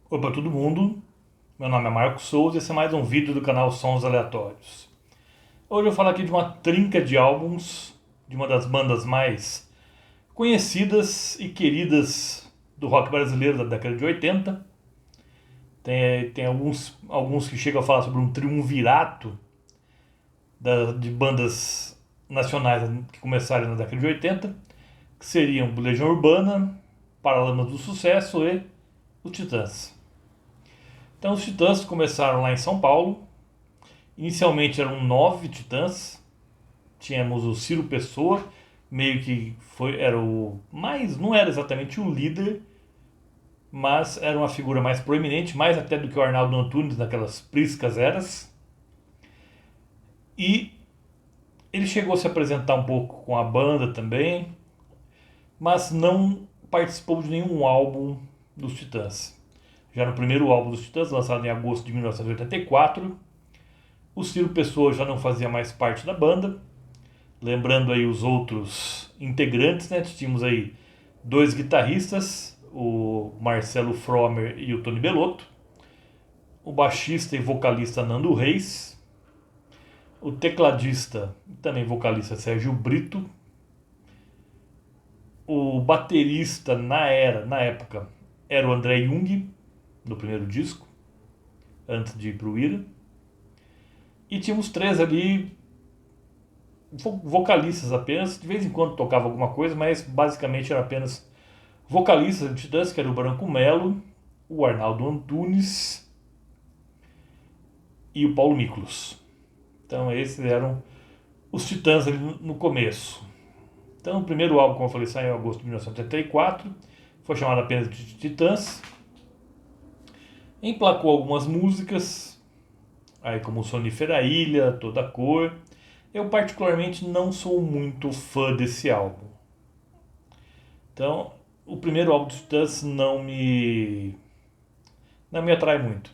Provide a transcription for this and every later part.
Oi para todo mundo, meu nome é Marcos Souza e esse é mais um vídeo do canal Sons Aleatórios. Hoje eu vou falar aqui de uma trinca de álbuns de uma das bandas mais conhecidas e queridas do rock brasileiro da década de 80. Tem alguns que chegam a falar sobre um triunvirato de bandas nacionais que começaram na década de 80, que seriam Legião Urbana, Paralamas do Sucesso e os Titãs. Então os Titãs começaram lá em São Paulo. Inicialmente eram 9 titãs. Tínhamos o Ciro Pessoa, meio que era o mais, não era exatamente o líder, mas era uma figura mais proeminente, mais até do que o Arnaldo Antunes naquelas priscas eras. E ele chegou a se apresentar um pouco com a banda também, mas não participou de nenhum álbum dos Titãs. Já no primeiro álbum dos Titãs, lançado em agosto de 1984, o Ciro Pessoa já não fazia mais parte da banda. Lembrando aí os outros integrantes, né? Tínhamos aí dois guitarristas, o Marcelo Fromer e o Tony Bellotto, o baixista e vocalista Nando Reis, o tecladista e também vocalista Sérgio Brito, o baterista na época era o André Jung, no primeiro disco, antes de ir pro Ira, e tínhamos três ali vocalistas apenas, de vez em quando tocava alguma coisa, mas basicamente era apenas vocalistas do Titãs, que era o Branco Melo, o Arnaldo Antunes e o Paulo Miklos. Então esses eram os Titãs ali no começo. Então o primeiro álbum, como eu falei, saiu em agosto de 1984, foi chamado apenas de Titãs. Emplacou algumas músicas, aí como Sonífera Ilha, Toda Cor. Eu particularmente não sou muito fã desse álbum. Então, o primeiro álbum dos Titãs não me atrai muito.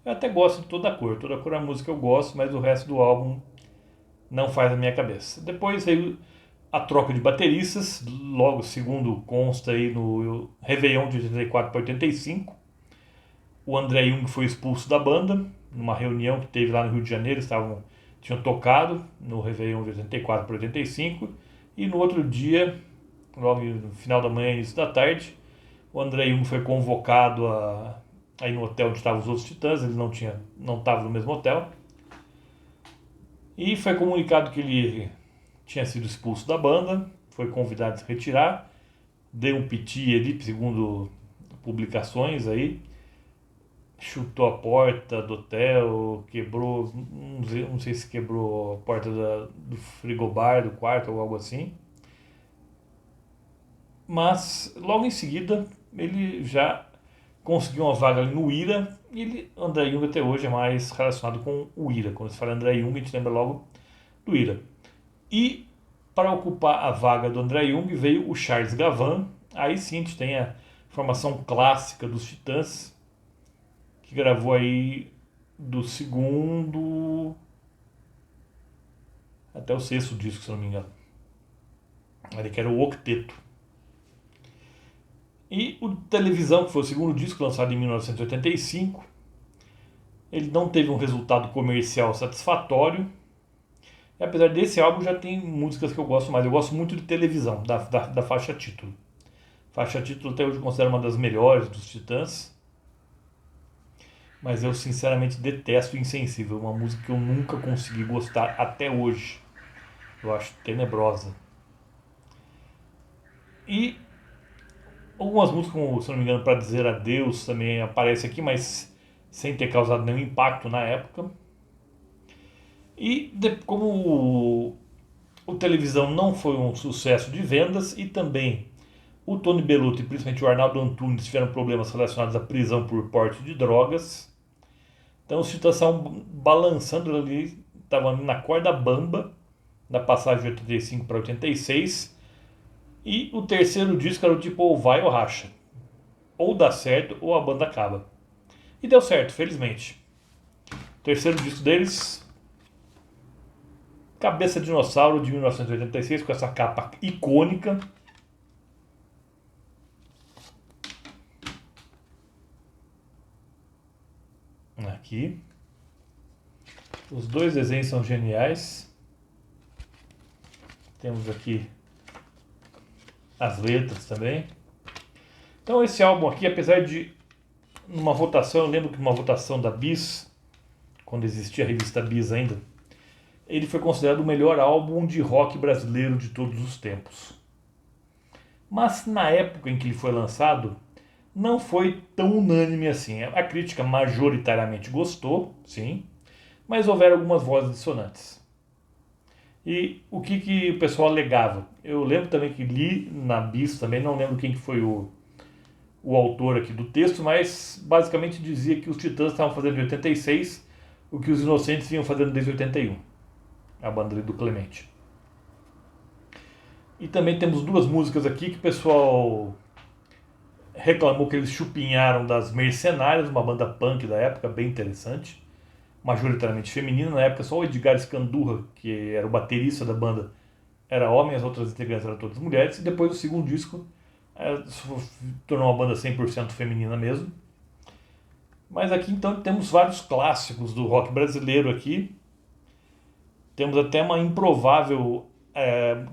Eu até gosto de Toda Cor. Toda Cor é uma música que eu gosto, mas o resto do álbum não faz a minha cabeça. Depois veio a troca de bateristas, logo segundo consta aí no Réveillon de 84 para 85. O André Jung foi expulso da banda, numa reunião que teve lá no Rio de Janeiro, tinham tocado no Réveillon de 84 para 85, e no outro dia, logo no final da manhã e início da tarde, o André Jung foi convocado aí no hotel onde estavam os outros Titãs, ele não estava no mesmo hotel, e foi comunicado que ele tinha sido expulso da banda, foi convidado a se retirar, deu um piti ali, segundo publicações aí, chutou a porta do hotel, quebrou, não sei se quebrou a porta do frigobar do quarto ou algo assim. Mas logo em seguida ele já conseguiu uma vaga ali no Ira, e André Jung até hoje é mais relacionado com o Ira. Quando se fala André Jung, a gente lembra logo do Ira. E para ocupar a vaga do André Jung veio o Charles Gavan. Aí sim a gente tem a formação clássica dos Titãs, que gravou aí do segundo até o sexto disco, se não me engano. Ali que era o Octeto. E o Televisão, que foi o segundo disco lançado em 1985, ele não teve um resultado comercial satisfatório. E apesar desse álbum, já tem músicas que eu gosto mais. Eu gosto muito de Televisão, da faixa título. Faixa título até hoje eu considero uma das melhores dos Titãs. Mas eu sinceramente detesto Insensível, uma música que eu nunca consegui gostar até hoje. Eu acho tenebrosa. E algumas músicas, como, se não me engano, Pra Dizer Adeus também aparece aqui, mas sem ter causado nenhum impacto na época. E como o Televisão não foi um sucesso de vendas, e também o Tony Bellotto e principalmente o Arnaldo Antunes tiveram problemas relacionados à prisão por porte de drogas. Então os Titãs estavam balançando ali, estavam na corda bamba, da passagem de 85 para 86. E o terceiro disco era o tipo ou vai ou racha. Ou dá certo ou a banda acaba. E deu certo, felizmente. O terceiro disco deles, Cabeça de Dinossauro, de 1986, com essa capa icônica. Aqui. Os dois desenhos são geniais. Temos aqui as letras também. Então esse álbum aqui, apesar de numa votação, eu lembro que numa votação da Bis, quando existia a revista Bis ainda, ele foi considerado o melhor álbum de rock brasileiro de todos os tempos. Mas na época em que ele foi lançado, não foi tão unânime assim. A crítica majoritariamente gostou, sim, mas houveram algumas vozes dissonantes. E o que o pessoal alegava? Eu lembro também que li na Bis também, não lembro quem que foi o autor aqui do texto, mas basicamente dizia que os Titãs estavam fazendo em 86 o que os Inocentes vinham fazendo desde 81, a banda do Clemente. E também temos duas músicas aqui que o pessoal reclamou que eles chupinharam das Mercenárias, uma banda punk da época, bem interessante, majoritariamente feminina. Na época só o Edgar Scandurra, que era o baterista da banda, era homem, as outras integrantes eram todas mulheres. E depois o segundo disco tornou uma banda 100% feminina mesmo. Mas aqui então temos vários clássicos do rock brasileiro aqui. Temos até uma improvável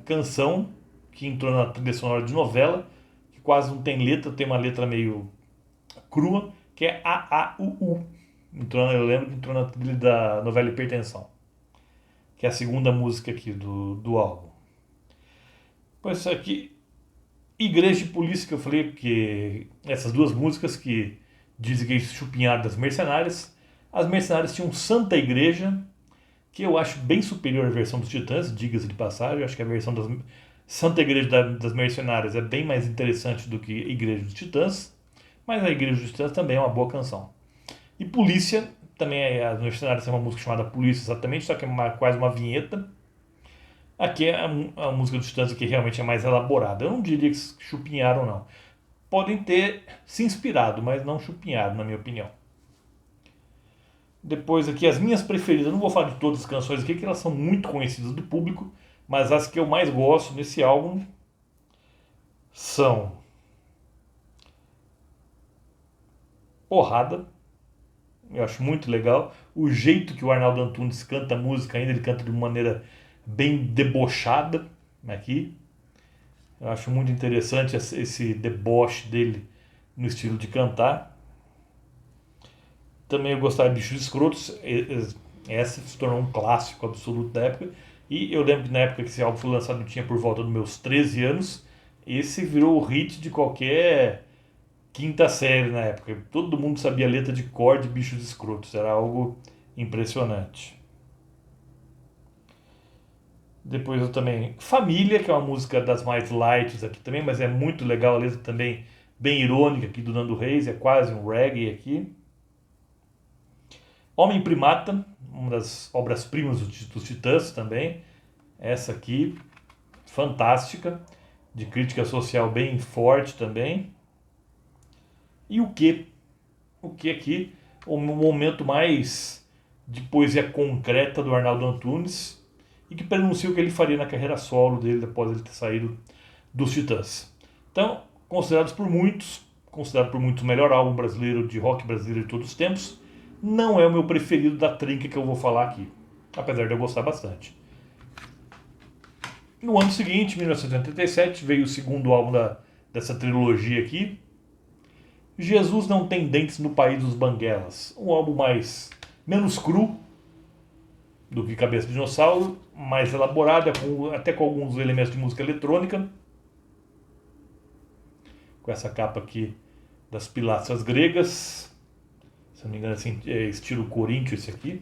canção que entrou na trilha sonora de novela, que quase não tem letra, tem uma letra meio crua, que é A-A-U-U. Eu lembro que entrou na trilha da novela Hipertensão, que é a segunda música aqui do álbum. Pois isso aqui, Igreja e Polícia, que eu falei, porque essas duas músicas que dizem que eles chupinharam das Mercenárias. As Mercenárias tinham Santa Igreja, que eu acho bem superior à versão dos Titãs, diga-se de passagem. Eu acho que a versão das Santa Igreja das Mercenárias é bem mais interessante do que Igreja dos Titãs, mas a Igreja dos Titãs também é uma boa canção. E Polícia, também as Mercenárias tem uma música chamada Polícia exatamente, só que é quase uma vinheta. Aqui é a música dos Titãs que realmente é mais elaborada. Eu não diria que chupinharam, não. Podem ter se inspirado, mas não chupinhado, na minha opinião. Depois aqui as minhas preferidas, eu não vou falar de todas as canções aqui, que elas são muito conhecidas do público, mas as que eu mais gosto nesse álbum são Porrada, eu acho muito legal. O jeito que o Arnaldo Antunes canta a música ainda, ele canta de uma maneira bem debochada aqui. Eu acho muito interessante esse deboche dele no estilo de cantar. Também eu gostava de Bichos Escrotos. Essa se tornou um clássico absoluto da época. E eu lembro que na época que esse álbum foi lançado eu tinha por volta dos meus 13 anos. Esse virou o hit de qualquer quinta série na época. Todo mundo sabia a letra de cor de Bichos Escrotos. Era algo impressionante. Depois eu também... Família, que é uma música das mais light aqui também, mas é muito legal a letra também, bem irônica aqui do Nando Reis. É quase um reggae aqui. Homem Primata, uma das obras-primas dos Titãs também. Essa aqui, fantástica, de crítica social bem forte também. E o que? O que aqui? O momento mais de poesia concreta do Arnaldo Antunes e que prenuncia o que ele faria na carreira solo dele após ele ter saído dos Titãs. Então, considerado por muitos o melhor álbum brasileiro de rock brasileiro de todos os tempos, não é o meu preferido da trinca que eu vou falar aqui, apesar de eu gostar bastante. No ano seguinte, 1987, veio o segundo álbum dessa trilogia aqui, Jesus Não Tem Dentes no País dos Banguelas. Um álbum menos cru do que Cabeça de Dinossauro, mais elaborado, até com alguns elementos de música eletrônica. Com essa capa aqui das pilastras gregas. Se não me engano, assim, é estilo coríntio esse aqui.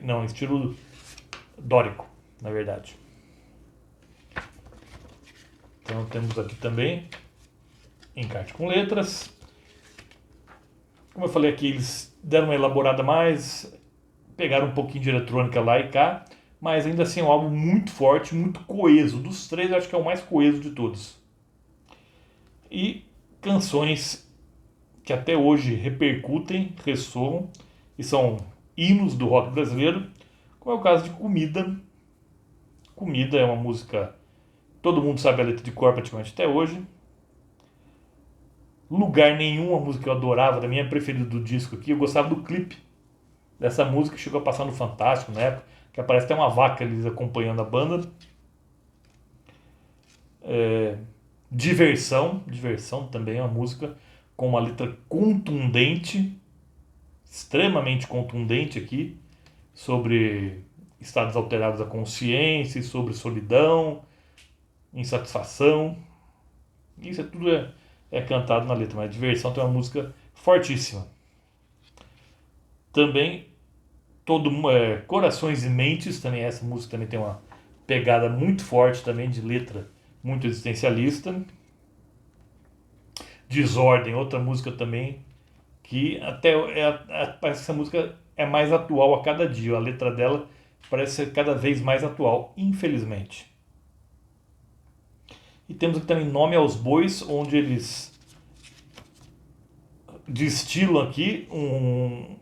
Não, estilo dórico, na verdade. Então temos aqui também encarte com letras. Como eu falei aqui, eles deram uma elaborada mais, pegaram um pouquinho de eletrônica lá e cá, mas ainda assim é um álbum muito forte, muito coeso. Dos três, eu acho que é o mais coeso de todos. E canções que até hoje repercutem, ressoam e são hinos do rock brasileiro, como é o caso de Comida. Comida é uma música, todo mundo sabe a letra de cor praticamente até hoje. Lugar Nenhum, uma música que eu adorava, da minha preferida do disco aqui. Eu gostava do clipe dessa música, que chegou a passar no Fantástico na época, que aparece até uma vaca eles acompanhando a banda. Diversão também é uma música com uma letra contundente, extremamente contundente aqui, sobre estados alterados da consciência, sobre solidão, insatisfação. Isso tudo é cantado na letra, mas Diversão tem uma música fortíssima. Também Corações e Mentes, também essa música também tem uma pegada muito forte também de letra muito existencialista. Desordem, outra música também que até parece que essa música é mais atual a cada dia. A letra dela parece ser cada vez mais atual, infelizmente. E temos aqui também Nome aos Bois, onde eles destilam aqui um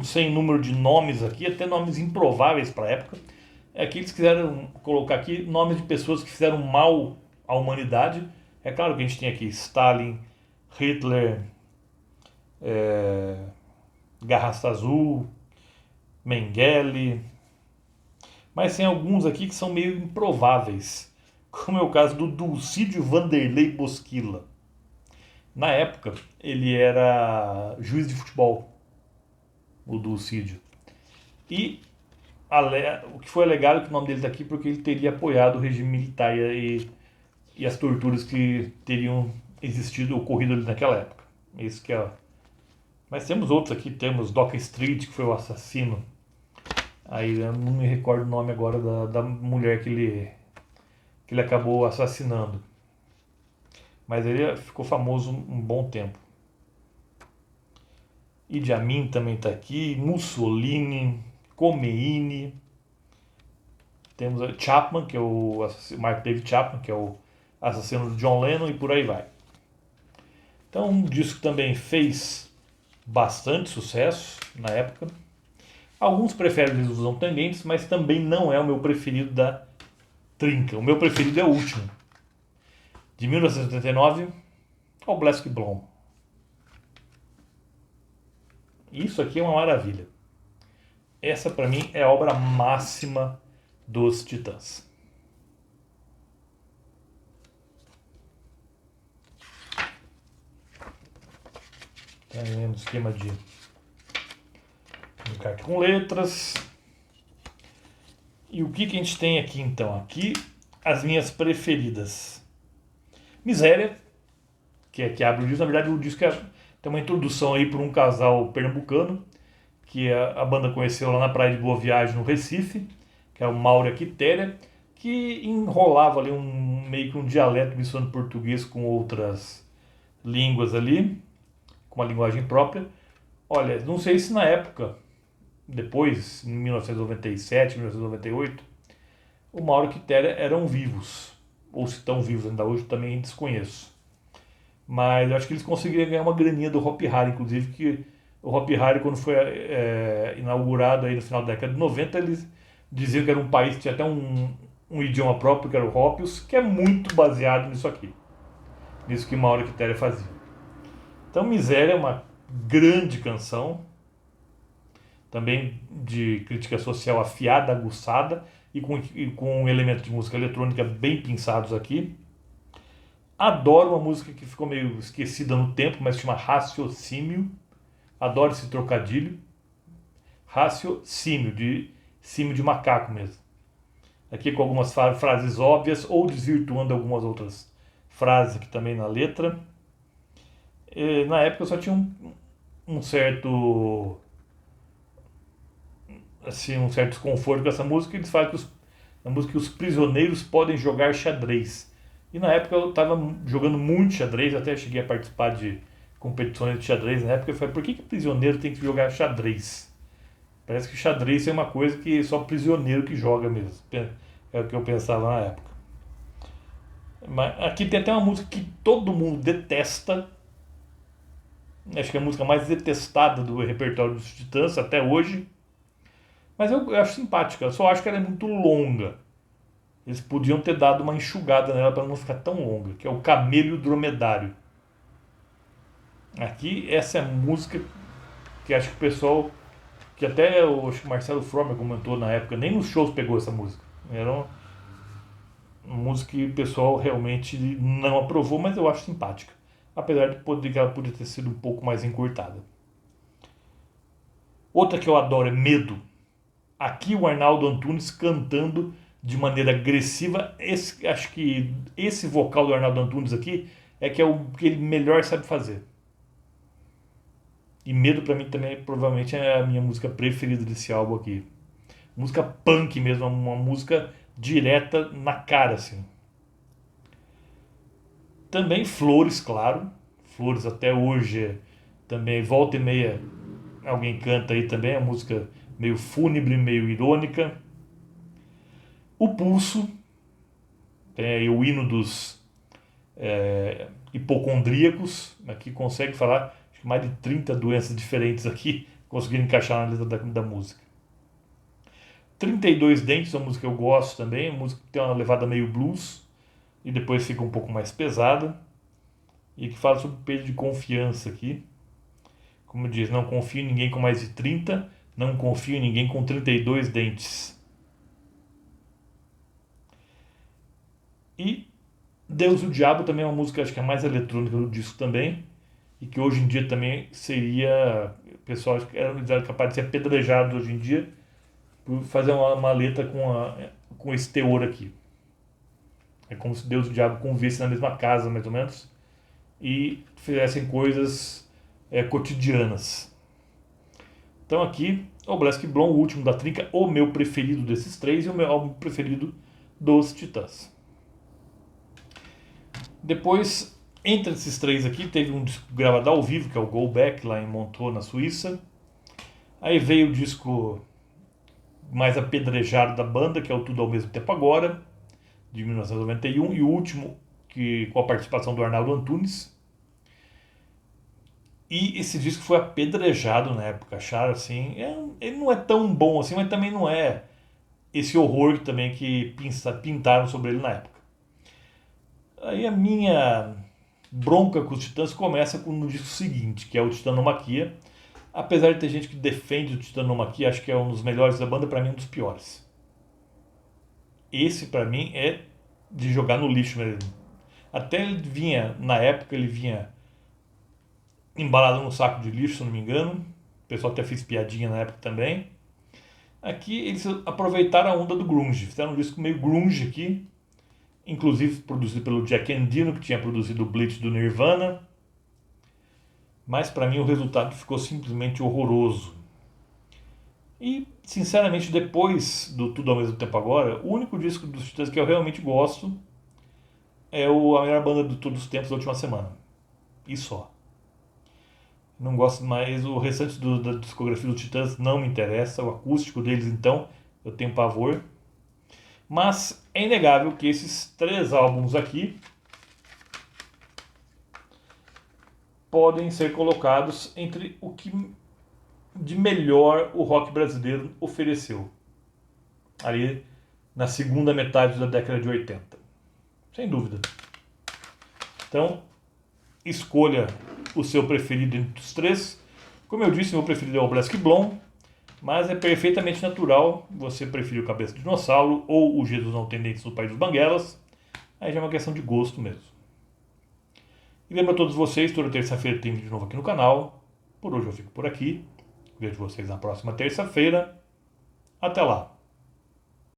sem número de nomes aqui, até nomes improváveis para a época. Aqui eles quiseram colocar aqui nomes de pessoas que fizeram mal à humanidade. É claro que a gente tem aqui Stalin, Hitler, Garraça Azul, Mengele, mas tem alguns aqui que são meio improváveis, como é o caso do Dulcídio Vanderlei Bosquila. Na época, ele era juiz de futebol, o Dulcídio. E o que foi alegado é que o nome dele está aqui porque ele teria apoiado o regime militar e as torturas que teriam existido, ocorrido ali naquela época. Isso que é. Mas temos outros aqui, temos Doca Street, que foi o assassino. Aí eu não me recordo o nome agora da mulher que ele acabou assassinando. Mas ele ficou famoso um bom tempo. Idi Amin também está aqui, Mussolini, Khomeini. Temos Chapman, que é o Mark David Chapman, que é o assassino do John Lennon, e por aí vai. Então, um disco que também fez bastante sucesso na época. Alguns preferem Desilusão Tangentes, mas também não é o meu preferido da trinca. O meu preferido é o último, de 1979, All Black Blonde. Isso aqui é uma maravilha. Essa para mim é a obra máxima dos Titãs. Tá vendo o esquema de carta com letras. E o que a gente tem aqui então? Aqui as minhas preferidas. Miséria, que abre o disco. Na verdade o disco tem uma introdução aí por um casal pernambucano, que a banda conheceu lá na praia de Boa Viagem, no Recife, que é o Mauro e a Quitéria, que enrolava ali meio que um dialeto misturando português com outras línguas ali, com uma linguagem própria. Olha, não sei se na época, depois, em 1997, 1998, o Mauro e a Quitéria eram vivos, ou se estão vivos ainda hoje, também desconheço. Mas eu acho que eles conseguiram ganhar uma graninha do Hop Hari, inclusive, que o Hop Hari, quando foi inaugurado aí no final da década de 90, eles diziam que era um país que tinha até um idioma próprio, que era o Hopios, que é muito baseado nisso aqui. Nisso que Mauro e Quitéria faziam. Então, Miséria é uma grande canção, também de crítica social afiada, aguçada, e com um elemento de música eletrônica bem pensados aqui. Adoro uma música que ficou meio esquecida no tempo, mas chama Raciocínio. Adoro esse trocadilho. Raciocínio, de símio de macaco mesmo. Aqui com algumas frases óbvias ou desvirtuando algumas outras frases aqui também na letra. E, na época eu só tinha um certo desconforto com essa música. Eles falam que na música os prisioneiros podem jogar xadrez. E na época eu estava jogando muito xadrez, até cheguei a participar de competições de xadrez. Na época eu falei, por que prisioneiro tem que jogar xadrez? Parece que xadrez é uma coisa que só prisioneiro que joga mesmo. É o que eu pensava na época. Mas aqui tem até uma música que todo mundo detesta. Acho que é a música mais detestada do repertório dos Titãs até hoje. Mas eu acho simpática, eu só acho que ela é muito longa. Eles podiam ter dado uma enxugada nela para não ficar tão longa, que é o Camelo Dromedário. Aqui, essa é a música que acho que o pessoal, que até acho que o Marcelo Fromer comentou na época, nem nos shows pegou essa música. Era uma música que o pessoal realmente não aprovou, mas eu acho simpática. Apesar de que ela podia ter sido um pouco mais encurtada. Outra que eu adoro é Medo. Aqui o Arnaldo Antunes cantando de maneira agressiva. Acho que esse vocal do Arnaldo Antunes aqui é o que ele melhor sabe fazer. E Medo pra mim também provavelmente é a minha música preferida desse álbum aqui. Música punk mesmo, uma música direta na cara, assim. Também Flores, claro. Flores até hoje também volta e meia alguém canta aí também, a música meio fúnebre, meio irônica. O Pulso, tem aí o hino dos hipocondríacos, aqui consegue falar acho que mais de 30 doenças diferentes aqui, conseguindo encaixar na letra da música. 32 Dentes, uma música que eu gosto também, uma música que tem uma levada meio blues e depois fica um pouco mais pesada e que fala sobre perda de confiança aqui. Como diz, não confio em ninguém com mais de 30, não confio em ninguém com 32 dentes. E Deus e o Diabo também é uma música, acho que é a mais eletrônica do disco também, e que hoje em dia também seria, o pessoal era capaz de ser apedrejado hoje em dia por fazer uma letra com esse teor aqui. É como se Deus e o Diabo convivessem na mesma casa, mais ou menos, e fizessem coisas cotidianas. Então aqui, o Black Blonde, o último da trinca, o meu preferido desses três e o meu álbum preferido dos Titãs. Depois, entre esses três aqui, teve um disco gravado ao vivo, que é o Go Back, lá em Montreux, na Suíça. Aí veio o disco mais apedrejado da banda, que é o Tudo ao Mesmo Tempo Agora, de 1991, e o último, com a participação do Arnaldo Antunes. E esse disco foi apedrejado na época, acharam assim, ele não é tão bom assim, mas também não é esse horror também que pintaram sobre ele na época. Aí a minha bronca com os Titãs começa no disco seguinte, que é o Titanomaquia. Apesar de ter gente que defende o Titanomaquia, acho que é um dos melhores da banda, pra mim é um dos piores. Esse pra mim é de jogar no lixo mesmo. Até ele vinha, na época ele vinha embalado num saco de lixo, se eu não me engano. O pessoal até fez piadinha na época também. Aqui eles aproveitaram a onda do grunge, fizeram um disco meio grunge aqui, inclusive produzido pelo Jack Endino, que tinha produzido o Bleach do Nirvana. Mas para mim o resultado ficou simplesmente horroroso. E, sinceramente, depois do Tudo ao Mesmo Tempo Agora, o único disco dos Titãs que eu realmente gosto é a melhor banda de todos os tempos da última semana. E só. Não gosto mais, o restante da discografia dos Titãs não me interessa, o acústico deles então eu tenho pavor. Mas é inegável que esses três álbuns aqui podem ser colocados entre o que de melhor o rock brasileiro ofereceu ali na segunda metade da década de 80. Sem dúvida. Então, escolha o seu preferido entre os três. Como eu disse, meu preferido é o Black Blonde, mas é perfeitamente natural você preferir o Cabeça de Dinossauro ou o Jesus Não Tem Dentes no País dos Banguelas. Aí já é uma questão de gosto mesmo. E lembro a todos vocês, toda terça-feira tem vídeo novo aqui no canal. Por hoje eu fico por aqui. Vejo vocês na próxima terça-feira. Até lá!